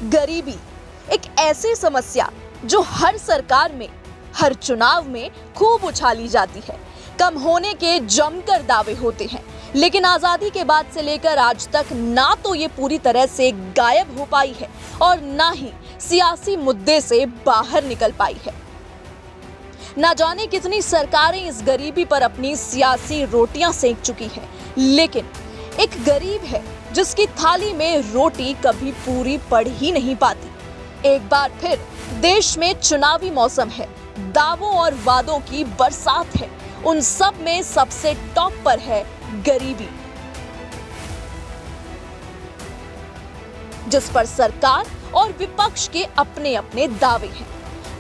गरीबी एक ऐसी समस्या जो हर सरकार में, हर चुनाव में खूब उछाली जाती है। कम होने के जमकर दावे होते हैं, लेकिन आजादी के बाद से लेकर आज तक ना तो ये पूरी तरह से गायब हो पाई है और ना ही सियासी मुद्दे से बाहर निकल पाई है। ना जाने कितनी सरकारें इस गरीबी पर अपनी सियासी रोटियां सेक चुकी हैं, लेकिन एक गरीब है जिसकी थाली में रोटी कभी पूरी पड़ ही नहीं पाती। एक बार फिर देश में चुनावी मौसम है, दावों और वादों की बरसात है। उन सब में सबसे टॉप पर है गरीबी, जिस पर सरकार और विपक्ष के अपने अपने दावे हैं।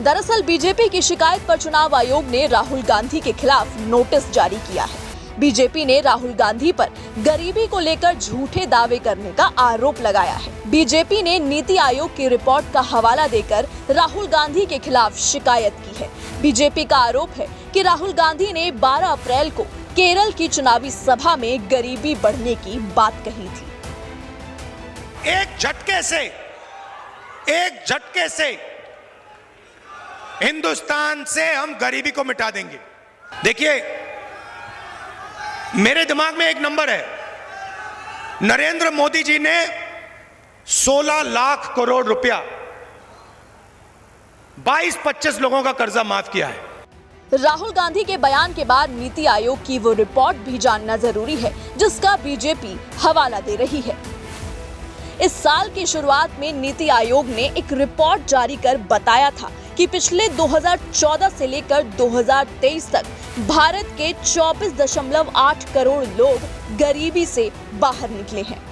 दरअसल बीजेपी की शिकायत पर चुनाव आयोग ने राहुल गांधी के खिलाफ नोटिस जारी किया है। बीजेपी ने राहुल गांधी पर गरीबी को लेकर झूठे दावे करने का आरोप लगाया है। बीजेपी ने नीति आयोग की रिपोर्ट का हवाला देकर राहुल गांधी के खिलाफ शिकायत की है। बीजेपी का आरोप है कि राहुल गांधी ने 12 अप्रैल को केरल की चुनावी सभा में गरीबी बढ़ने की बात कही थी। एक झटके से हिंदुस्तान से हम गरीबी को मिटा देंगे। देखिए, मेरे दिमाग में एक नंबर है। नरेंद्र मोदी जी ने 16 लाख करोड़ रुपया 22-25 लोगों का कर्जा माफ किया है। राहुल गांधी के बयान के बाद नीति आयोग की वो रिपोर्ट भी जानना जरूरी है, जिसका बीजेपी हवाला दे रही है। इस साल की शुरुआत में नीति आयोग ने एक रिपोर्ट जारी कर बताया था कि पिछले 2014 से लेकर 2023 तक भारत के 24.8 करोड़ लोग गरीबी से बाहर निकले हैं।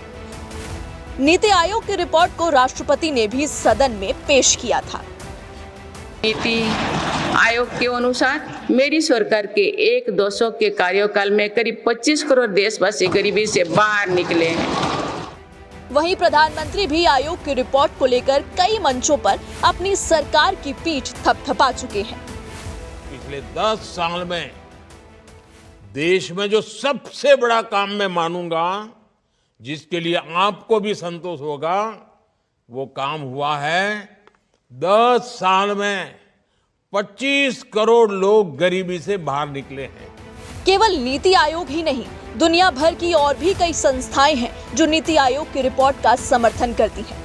नीति आयोग की रिपोर्ट को राष्ट्रपति ने भी सदन में पेश किया था। नीति आयोग के अनुसार मेरी सरकार के 1-2 के कार्यकाल में करीब 25 करोड़ देशवासी गरीबी से बाहर निकले हैं। वहीं प्रधानमंत्री भी आयोग की रिपोर्ट को लेकर कई मंचों पर अपनी सरकार की पीठ थपथपा चुके हैं। पिछले 10 साल में देश में जो सबसे बड़ा काम मैं मानूंगा, जिसके लिए आपको भी संतोष होगा, वो काम हुआ है 10 साल में 25 करोड़ लोग गरीबी से बाहर निकले हैं। केवल नीति आयोग ही नहीं, दुनिया भर की और भी कई संस्थाएं हैं जो नीति आयोग की रिपोर्ट का समर्थन करती हैं।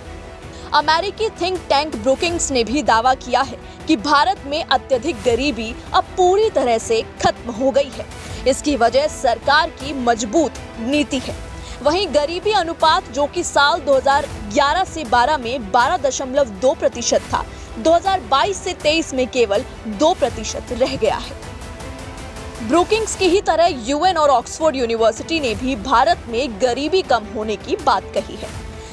अमेरिकी थिंक टैंक ब्रुकिंग्स ने भी दावा किया है कि भारत में अत्यधिक गरीबी अब पूरी तरह से खत्म हो गई है। इसकी वजह सरकार की मजबूत नीति है। वहीं गरीबी अनुपात, जो कि साल 2011 से 12 में 12.2% था, 2022 से 23 में केवल 2% रह गया है। ब्रुकिंग्स की ही तरह यूएन और ऑक्सफोर्ड यूनिवर्सिटी ने भी भारत में गरीबी कम होने की बात कही है।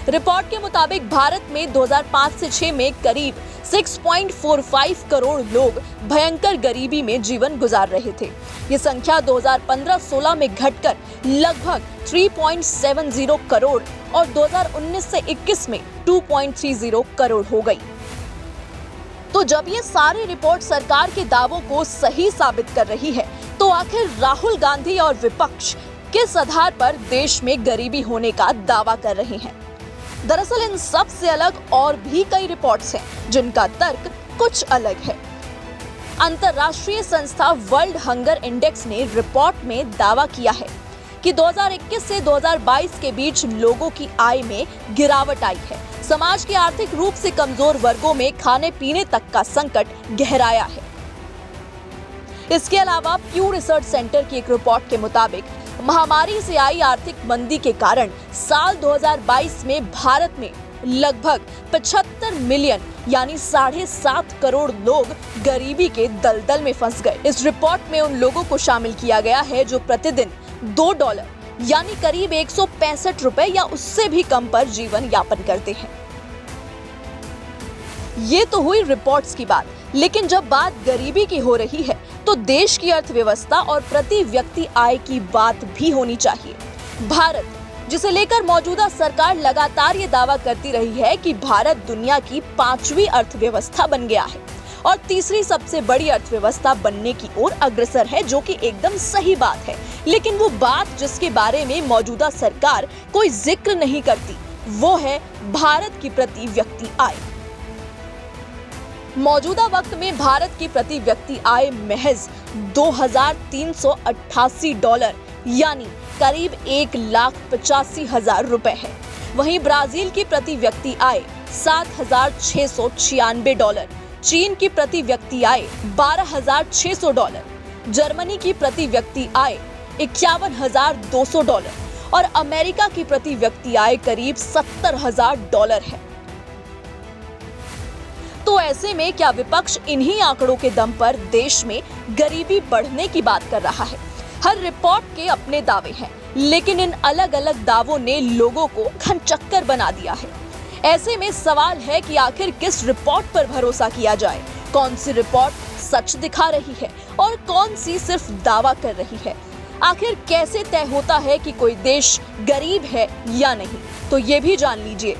रिपोर्ट के मुताबिक भारत में 2005 से 6 में करीब 6.45 करोड़ लोग भयंकर गरीबी में जीवन गुजार रहे थे। ये संख्या 2015-16 में घटकर लगभग 3.70 करोड़ और 2019 से 21 में 2.30 करोड़ हो गई। तो जब ये सारी रिपोर्ट सरकार के दावों को सही साबित कर रही है, तो आखिर राहुल गांधी और विपक्ष किस आधार पर देश में गरीबी होने का दावा कर रहे हैं? दरअसल इन सब से अलग और भी कई रिपोर्ट्स हैं, जिनका तर्क कुछ अलग है। अंतर्राष्ट्रीय संस्था वर्ल्ड हंगर इंडेक्स ने रिपोर्ट में दावा किया है कि 2021 से 2022 के बीच लोगों की आय में गिरावट आई है। समाज के आर्थिक रूप से कमजोर वर्गों में खाने पीने तक का संकट गहराया है। इसके अलावा प्यू रिसर्च सेंटर की एक रिपोर्ट के मुताबिक महामारी से आई आर्थिक मंदी के कारण साल 2022 में भारत में लगभग 75 मिलियन यानी 7.5 करोड़ लोग गरीबी के दलदल में फंस गए। इस रिपोर्ट में उन लोगों को शामिल किया गया है जो प्रतिदिन $2 यानी करीब 165 रुपए या उससे भी कम पर जीवन यापन करते हैं। ये तो हुई रिपोर्ट्स की बात, लेकिन जब बात गरीबी की हो रही है तो देश की अर्थव्यवस्था और प्रति व्यक्ति आय की बात भी होनी चाहिए। भारत, जिसे लेकर मौजूदा सरकार लगातार ये दावा करती रही है कि भारत दुनिया की 5वीं अर्थव्यवस्था बन गया है और तीसरी सबसे बड़ी अर्थव्यवस्था बनने की ओर अग्रसर है, जो कि एकदम सही बात है। लेकिन वो बात जिसके बारे में मौजूदा सरकार कोई जिक्र नहीं करती, वो है भारत की प्रति व्यक्ति आय। मौजूदा वक्त में भारत की प्रति व्यक्ति आय महज $2,388 यानी करीब 1,85,000 रुपए है। वहीं ब्राजील की प्रति व्यक्ति आय $7,696, चीन की प्रति व्यक्ति आय $12,600, जर्मनी की प्रति व्यक्ति आय $51,200 और अमेरिका की प्रति व्यक्ति आय करीब $70,000 है। तो ऐसे में क्या विपक्ष इन्हीं आंकड़ों के दम पर देश में गरीबी बढ़ने की बात कर रहा है? हर रिपोर्ट के अपने दावे हैं, लेकिन इन अलग अलग दावों ने लोगों को घनचक्कर बना दिया है। ऐसे में सवाल है कि आखिर किस रिपोर्ट पर भरोसा किया जाए? कौन सी रिपोर्ट सच दिखा रही है और कौन सी सिर्फ दावा कर रही है? आखिर कैसे तय होता है कि कोई देश गरीब है या नहीं? तो ये भी जान लीजिए।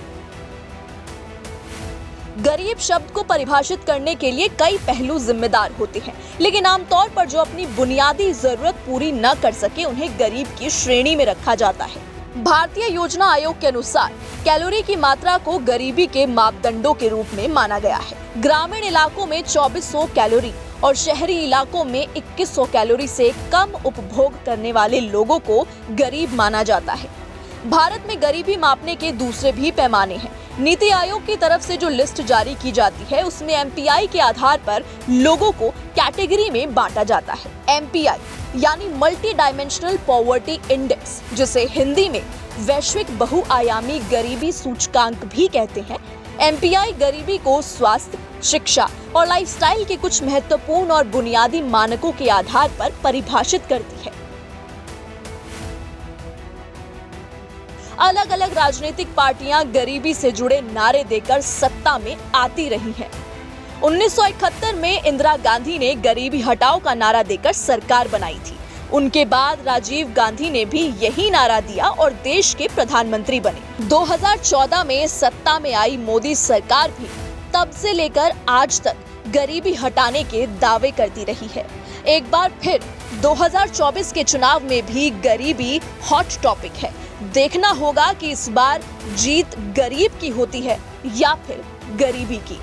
गरीब शब्द को परिभाषित करने के लिए कई पहलू जिम्मेदार होते हैं, लेकिन आमतौर पर जो अपनी बुनियादी जरूरत पूरी न कर सके उन्हें गरीब की श्रेणी में रखा जाता है। भारतीय योजना आयोग के अनुसार कैलोरी की मात्रा को गरीबी के मापदंडों के रूप में माना गया है। ग्रामीण इलाकों में 2400 कैलोरी और शहरी इलाकों में 2100 कैलोरी से कम उपभोग करने वाले लोगों को गरीब माना जाता है। भारत में गरीबी मापने के दूसरे भी पैमाने हैं। नीति आयोग की तरफ से जो लिस्ट जारी की जाती है उसमें एमपीआई के आधार पर लोगों को कैटेगरी में बांटा जाता है। एमपीआई यानी मल्टी डायमेंशनल पॉवर्टी इंडेक्स, जिसे हिंदी में वैश्विक बहुआयामी गरीबी सूचकांक भी कहते हैं। एमपीआई गरीबी को स्वास्थ्य, शिक्षा और लाइफस्टाइल के कुछ महत्वपूर्ण और बुनियादी मानकों के आधार पर परिभाषित करती है। अलग अलग राजनीतिक पार्टियां गरीबी से जुड़े नारे देकर सत्ता में आती रही हैं। 1971 में इंदिरा गांधी ने गरीबी हटाओ का नारा देकर सरकार बनाई थी। उनके बाद राजीव गांधी ने भी यही नारा दिया और देश के प्रधानमंत्री बने। 2014 में सत्ता में आई मोदी सरकार भी तब से लेकर आज तक गरीबी हटाने के दावे करती रही है। एक बार फिर 2024 के चुनाव में भी गरीबी हॉट टॉपिक है। देखना होगा कि इस बार जीत गरीब की होती है या फिर गरीबी की।